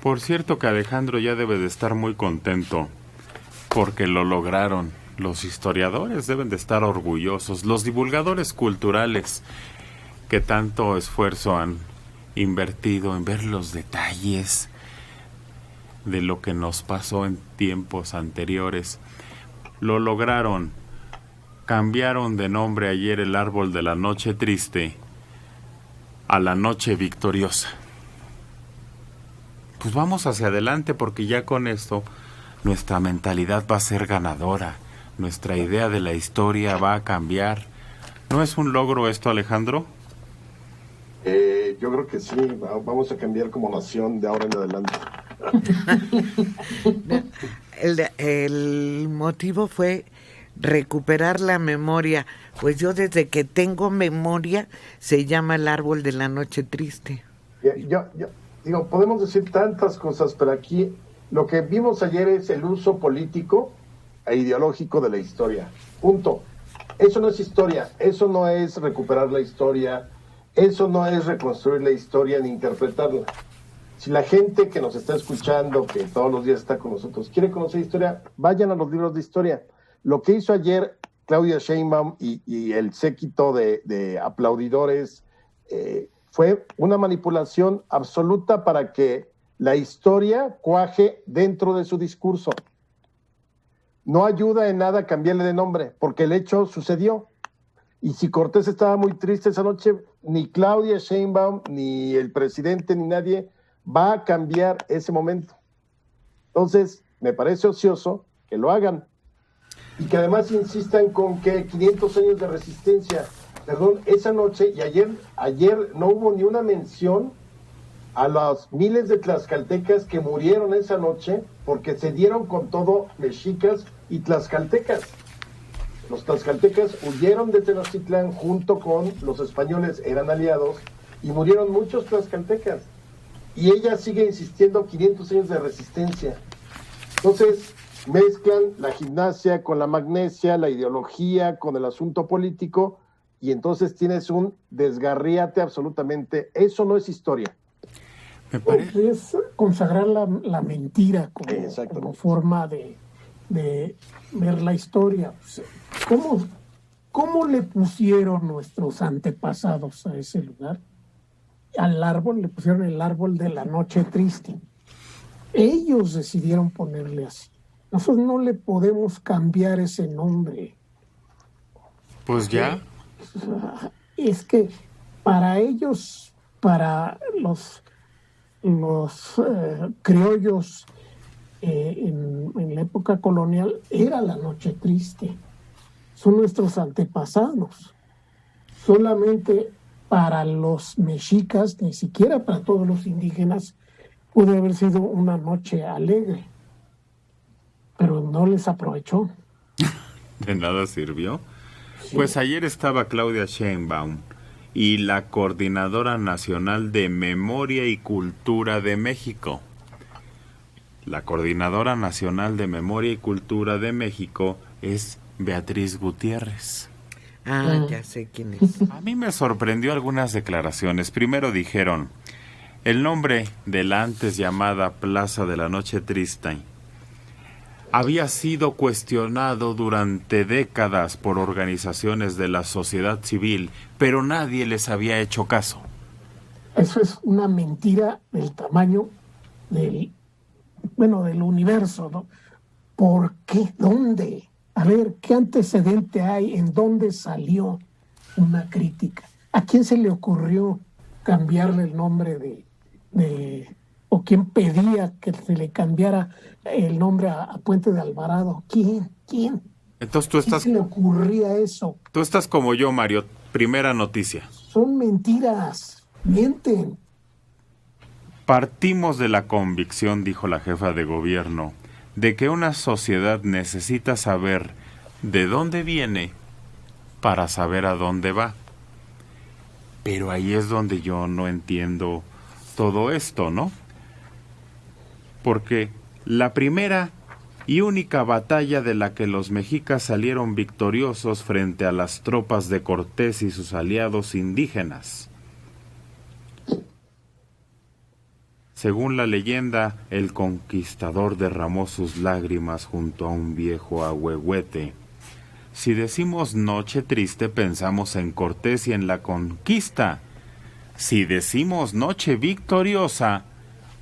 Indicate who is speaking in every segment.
Speaker 1: Por cierto que Alejandro ya debe de estar muy contento, porque lo lograron. Los historiadores deben de estar orgullosos, los divulgadores culturales que tanto esfuerzo han invertido en ver los detalles de lo que nos pasó en tiempos anteriores. Lo lograron. Cambiaron de nombre ayer el árbol de la noche triste a la noche victoriosa. Pues vamos hacia adelante, porque ya con esto nuestra mentalidad va a ser ganadora. Nuestra idea de la historia va a cambiar. ¿No es un logro esto, Alejandro?
Speaker 2: Yo creo que sí. Vamos a cambiar como nación de ahora en adelante.
Speaker 3: El motivo fue recuperar la memoria. Pues yo desde que tengo memoria se llama el árbol de la noche triste.
Speaker 2: Yo digo, podemos decir tantas cosas, pero aquí lo que vimos ayer es el uso político e ideológico de la historia. Punto. Eso no es historia, eso no es recuperar la historia, eso no es reconstruir la historia ni interpretarla. Si la gente que nos está escuchando, que todos los días está con nosotros, quiere conocer historia, vayan a los libros de historia. Lo que hizo ayer Claudia Sheinbaum y el séquito de aplaudidores fue una manipulación absoluta para que la historia cuaje dentro de su discurso. No ayuda en nada cambiarle de nombre, porque el hecho sucedió. Y si Cortés estaba muy triste esa noche, ni Claudia Sheinbaum, ni el presidente, ni nadie va a cambiar ese momento. Entonces, me parece ocioso que lo hagan. Y que además insistan con que 500 años de resistencia. Perdón, esa noche y ayer no hubo ni una mención a los miles de tlaxcaltecas que murieron esa noche porque se dieron con todo mexicas y tlaxcaltecas. Los tlaxcaltecas huyeron de Tenochtitlán junto con los españoles, eran aliados, y murieron muchos tlaxcaltecas. Y ella sigue insistiendo 500 años de resistencia. Entonces, mezclan la gimnasia con la magnesia, la ideología con el asunto político, y entonces tienes un desgarríate absolutamente. Eso no es historia.
Speaker 4: Es consagrar la mentira como forma de ver la historia. ¿Cómo le pusieron nuestros antepasados a ese lugar? Al árbol le pusieron el árbol de la noche triste. Ellos decidieron ponerle así. Nosotros no le podemos cambiar ese nombre.
Speaker 1: Pues ya.
Speaker 4: Es que para ellos, para los criollos en la época colonial, era la noche triste. Son nuestros antepasados. Solamente para los mexicas, ni siquiera para todos los indígenas, pudo haber sido una noche alegre, pero no les aprovechó.
Speaker 1: ¿De nada sirvió? Sí. Pues ayer estaba Claudia Sheinbaum y la Coordinadora Nacional de Memoria y Cultura de México. La Coordinadora Nacional de Memoria y Cultura de México es Beatriz Gutiérrez.
Speaker 3: Ya sé quién es.
Speaker 1: A mí me sorprendió algunas declaraciones. Primero dijeron, el nombre de la antes llamada Plaza de la Noche Triste había sido cuestionado durante décadas por organizaciones de la sociedad civil, pero nadie les había hecho caso.
Speaker 4: Eso es una mentira del tamaño del universo, ¿no? ¿Por qué? ¿Dónde? A ver, ¿qué antecedente hay? ¿En dónde salió una crítica? ¿A quién se le ocurrió cambiarle el nombre o quién pedía que se le cambiara el nombre a Puente de Alvarado? ¿Quién?
Speaker 1: Entonces tú estás...
Speaker 4: ¿Quién se le ocurría eso?
Speaker 1: Tú estás como yo, Mario. Primera noticia.
Speaker 4: Son mentiras. Mienten.
Speaker 1: Partimos de la convicción, dijo la jefa de gobierno, de que una sociedad necesita saber de dónde viene para saber a dónde va. Pero ahí es donde yo no entiendo todo esto, ¿no? Porque la primera y única batalla de la que los mexicas salieron victoriosos frente a las tropas de Cortés y sus aliados indígenas Según la leyenda, el conquistador derramó sus lágrimas junto a un viejo ahuehuete. Si decimos noche triste, pensamos en Cortés y en la conquista. Si decimos noche victoriosa,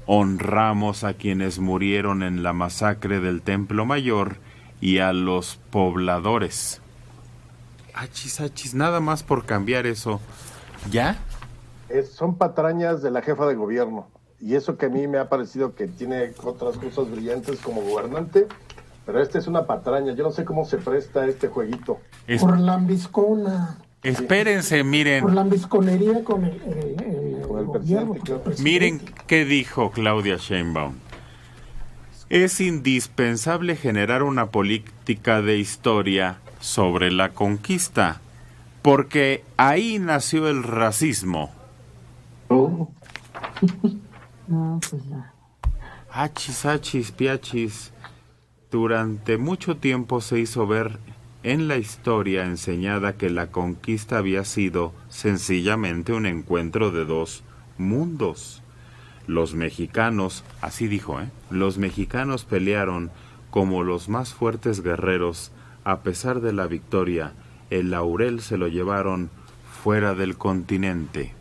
Speaker 1: honramos a quienes murieron en la masacre del Templo Mayor y a los pobladores. Achis, achis, nada más por cambiar eso. ¿Ya?
Speaker 2: Son patrañas de la jefa de gobierno. Y eso que a mí me ha parecido que tiene otras cosas brillantes como gobernante, pero esta es una patraña. Yo no sé cómo se presta este jueguito.
Speaker 4: Por lambiscona.
Speaker 1: Espérense, miren.
Speaker 4: Por lambisconería con el gobierno.
Speaker 2: Claro.
Speaker 1: Miren qué dijo Claudia Sheinbaum. Es indispensable generar una política de historia sobre la conquista, porque ahí nació el racismo.
Speaker 2: Oh.
Speaker 5: No, pues ya.
Speaker 1: Achis, achis, piachis. Durante mucho tiempo se hizo ver en la historia enseñada que la conquista había sido sencillamente un encuentro de dos mundos. Los mexicanos, así dijo, los mexicanos pelearon como los más fuertes guerreros. A pesar de la victoria, el laurel se lo llevaron fuera del continente.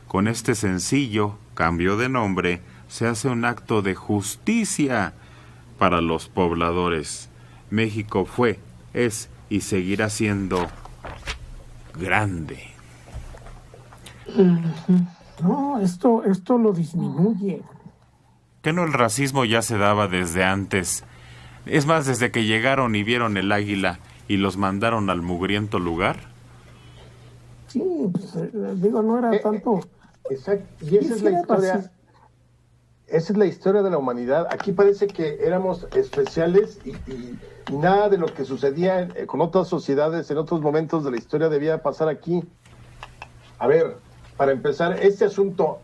Speaker 1: Con este sencillo cambio de nombre, se hace un acto de justicia para los pobladores. México fue, es y seguirá siendo grande.
Speaker 4: No, esto lo disminuye.
Speaker 1: ¿Que no el racismo ya se daba desde antes? Es más, desde que llegaron y vieron el águila y los mandaron al mugriento lugar.
Speaker 4: Sí, pues, digo, no era tanto...
Speaker 2: Exacto, y esa es la historia. Esa es la historia de la humanidad. Aquí parece que éramos especiales y nada de lo que sucedía con otras sociedades en otros momentos de la historia debía pasar aquí. A ver, para empezar, este asunto,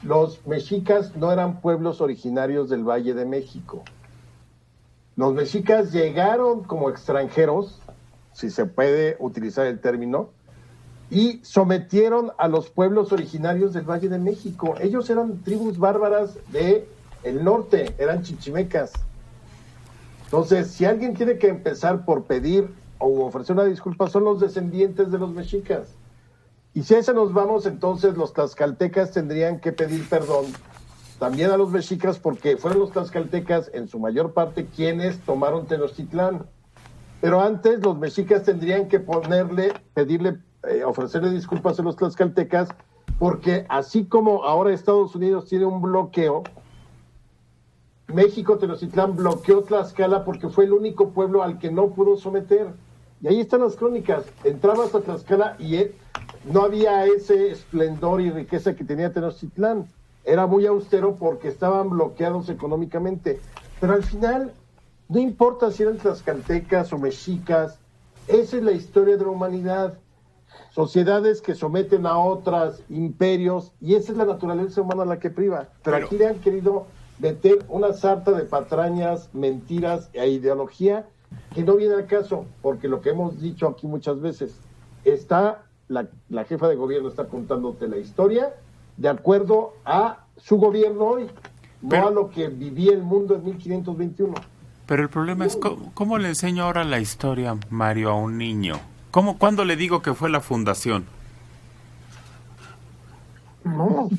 Speaker 2: los mexicas no eran pueblos originarios del Valle de México. Los mexicas llegaron como extranjeros, si se puede utilizar el término, y sometieron a los pueblos originarios del Valle de México. Ellos eran tribus bárbaras del norte, eran chichimecas. Entonces, si alguien tiene que empezar por pedir o ofrecer una disculpa, son los descendientes de los mexicas. Y si a eso nos vamos, entonces los tlaxcaltecas tendrían que pedir perdón también a los mexicas, porque fueron los tlaxcaltecas, en su mayor parte, quienes tomaron Tenochtitlán. Pero antes los mexicas tendrían que ofrecerle disculpas a los tlaxcaltecas, porque así como ahora Estados Unidos tiene un bloqueo, México, Tenochtitlán, bloqueó Tlaxcala porque fue el único pueblo al que no pudo someter. Y ahí están las crónicas. Entrabas a Tlaxcala y no había ese esplendor y riqueza que tenía Tenochtitlán. Era muy austero porque estaban bloqueados económicamente. Pero al final, no importa si eran tlaxcaltecas o mexicas, esa es la historia de la humanidad. Sociedades que someten a otras, imperios, y esa es la naturaleza humana la que priva. Pero aquí le han querido meter una sarta de patrañas, mentiras e ideología que no viene al caso, porque lo que hemos dicho aquí muchas veces, la jefa de gobierno está contándote la historia de acuerdo a su gobierno hoy, no a lo que vivía el mundo en 1521.
Speaker 1: Pero el problema es, ¿cómo le enseño ahora la historia, Mario, a un niño? ¿Cuándo le digo que fue la fundación?
Speaker 4: No,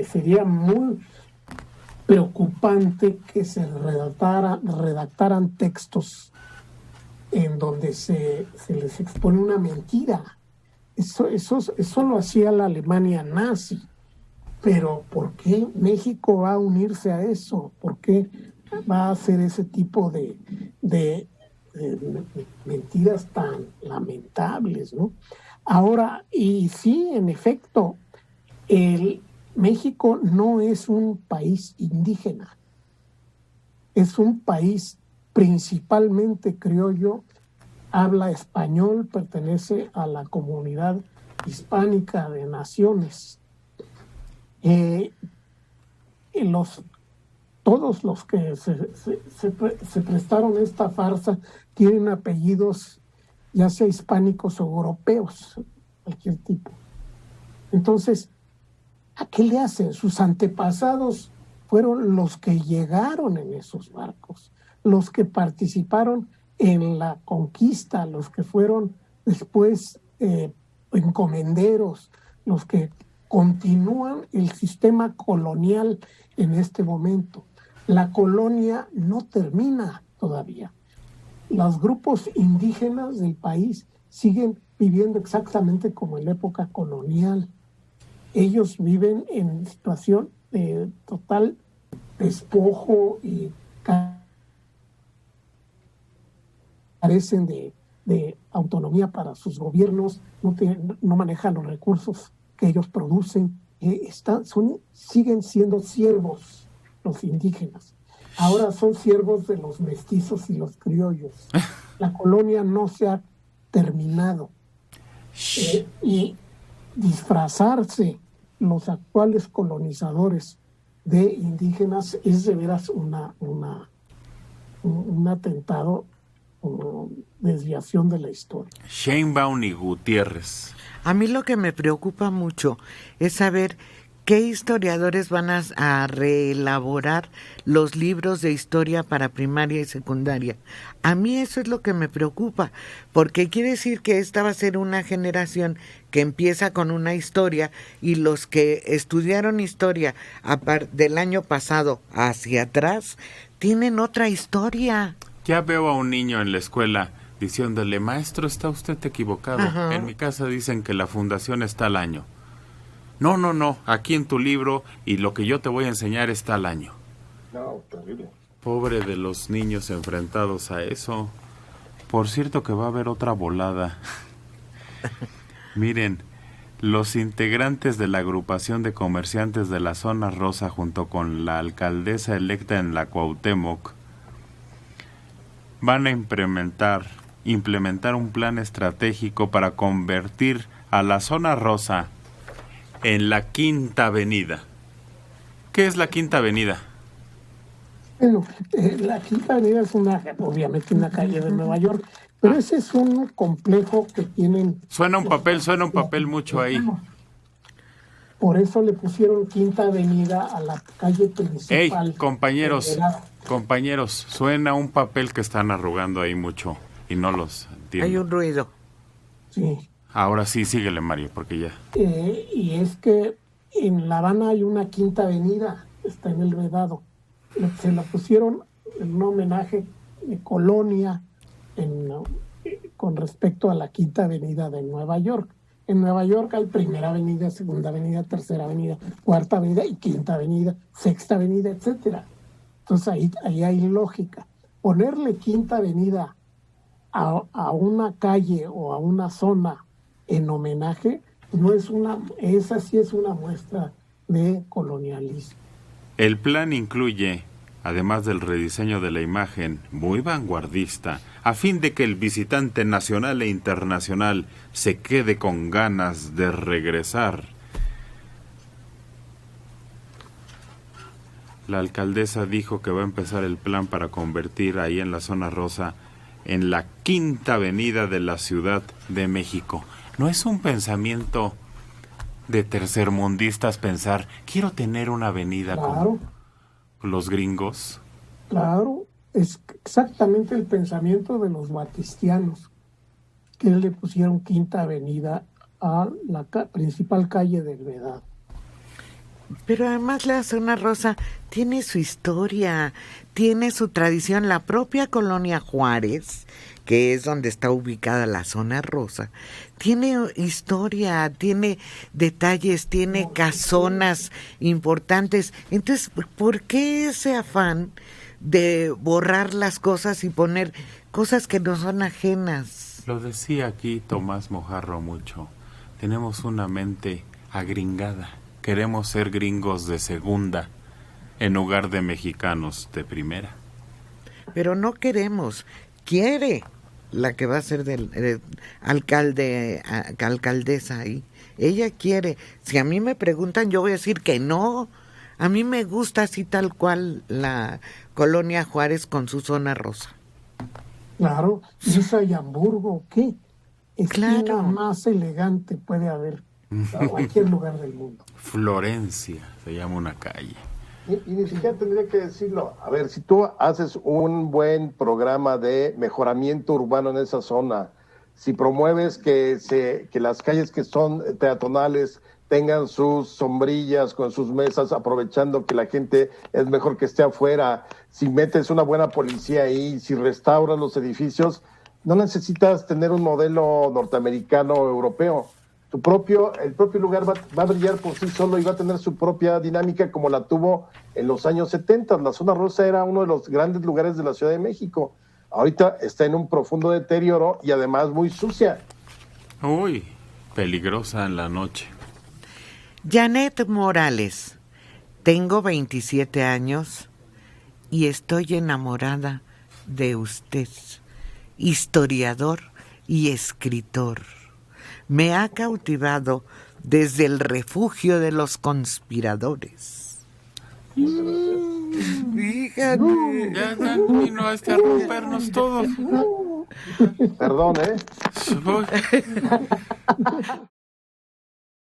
Speaker 4: sería muy preocupante que se redactaran textos en donde se les expone una mentira. Eso lo hacía la Alemania nazi. Pero ¿por qué México va a unirse a eso? ¿Por qué va a hacer ese tipo de mentiras tan lamentables, ¿no? Ahora, y sí, en efecto, México no es un país indígena, es un país principalmente criollo, habla español, pertenece a la comunidad hispánica de naciones. Todos los que se prestaron a esta farsa tienen apellidos ya sea hispánicos o europeos, cualquier tipo. Entonces, ¿A qué le hacen? Sus antepasados fueron los que llegaron en esos barcos, los que participaron en la conquista, los que fueron después encomenderos, los que continúan el sistema colonial en este momento. La colonia no termina todavía. Los grupos indígenas del país siguen viviendo exactamente como en la época colonial. Ellos viven en situación de total despojo y carecen de autonomía para sus gobiernos, no manejan los recursos que ellos producen, siguen siendo siervos los indígenas. Ahora son siervos de los mestizos y los criollos. La colonia no se ha terminado. Y disfrazarse los actuales colonizadores de indígenas es de veras un atentado, una desviación de la historia.
Speaker 1: Sheinbaum y Gutiérrez.
Speaker 3: A mí lo que me preocupa mucho es saber qué historiadores van a reelaborar los libros de historia para primaria y secundaria. A mí eso es lo que me preocupa, porque quiere decir que esta va a ser una generación que empieza con una historia y los que estudiaron historia del año pasado hacia atrás tienen otra historia.
Speaker 1: Ya veo a un niño en la escuela diciéndole, maestro, está usted equivocado.
Speaker 3: Ajá.
Speaker 1: En mi casa dicen que la fundación está al año. No, aquí en tu libro y lo que yo te voy a enseñar está al año.
Speaker 2: No, terrible.
Speaker 1: Pobre de los niños enfrentados a eso. Por cierto que va a haber otra volada. Miren, los integrantes de la agrupación de comerciantes de la zona rosa junto con la alcaldesa electa en la Cuauhtémoc van a implementar un plan estratégico para convertir a la zona rosa en la Quinta Avenida. ¿Qué es la Quinta Avenida?
Speaker 4: Bueno, la Quinta Avenida es obviamente una calle de Nueva York, pero ese es un complejo que tienen...
Speaker 1: Suena un papel mucho ahí.
Speaker 4: Por eso le pusieron Quinta Avenida a la calle principal.
Speaker 1: ¡Ey, compañeros! Suena un papel que están arrugando ahí mucho y no los entiendo.
Speaker 3: Hay un ruido.
Speaker 4: Sí.
Speaker 1: Ahora sí, síguele, Mario, porque ya...
Speaker 4: Y es que en La Habana hay una Quinta Avenida, está en el Vedado. Se la pusieron en un homenaje de colonia con respecto a la Quinta Avenida de Nueva York. En Nueva York hay Primera Avenida, Segunda Avenida, Tercera Avenida, Cuarta Avenida y Quinta Avenida, Sexta Avenida, etcétera. Entonces ahí hay lógica. Ponerle Quinta Avenida a una calle o a una zona en homenaje, esa sí es una muestra de colonialismo.
Speaker 1: El plan incluye, además del rediseño de la imagen, muy vanguardista, a fin de que el visitante nacional e internacional se quede con ganas de regresar. La alcaldesa dijo que va a empezar el plan para convertir ahí en la zona rosa en la Quinta Avenida de la Ciudad de México. ¿No es un pensamiento de tercermundistas pensar, quiero tener una avenida como los gringos?
Speaker 4: Claro, es exactamente el pensamiento de los batistianos, que le pusieron Quinta Avenida a la principal calle del Vedado.
Speaker 3: Pero además la zona rosa tiene su historia, tiene su tradición. La propia colonia Juárez, que es donde está ubicada la zona rosa, tiene historia, tiene detalles, tiene casonas importantes. Entonces, ¿por qué ese afán de borrar las cosas y poner cosas que no son ajenas?
Speaker 1: Lo decía aquí Tomás Mojarro mucho. Tenemos una mente agringada. Queremos ser gringos de segunda en lugar de mexicanos de primera.
Speaker 3: Pero no queremos. Quiere la que va a ser del alcaldesa ahí. Ella quiere. Si a mí me preguntan, yo voy a decir que no. A mí me gusta así tal cual la colonia Juárez con su zona rosa.
Speaker 4: Claro, esa y Hamburgo, ¿qué? Esquina
Speaker 3: Claro.
Speaker 4: más elegante puede haber
Speaker 2: a
Speaker 4: cualquier lugar del mundo.
Speaker 1: Florencia se llama una calle.
Speaker 2: Y ni siquiera tendría que decirlo. A ver, si tú haces un buen programa de mejoramiento urbano en esa zona, si promueves que las calles que son peatonales tengan sus sombrillas con sus mesas, aprovechando que la gente es mejor que esté afuera, si metes una buena policía ahí, si restauras los edificios, no necesitas tener un modelo norteamericano o europeo. El propio lugar va a brillar por sí solo y va a tener su propia dinámica como la tuvo en los años 70. La zona rosa era uno de los grandes lugares de la Ciudad de México. Ahorita está en un profundo deterioro y además muy sucia.
Speaker 1: Uy, peligrosa en la noche.
Speaker 3: Janet Morales, tengo 27 años y estoy enamorada de usted, historiador y escritor. Me ha cautivado desde el refugio de los conspiradores. Fíjate.
Speaker 1: Ya vino a rompernos todos.
Speaker 2: Perdón,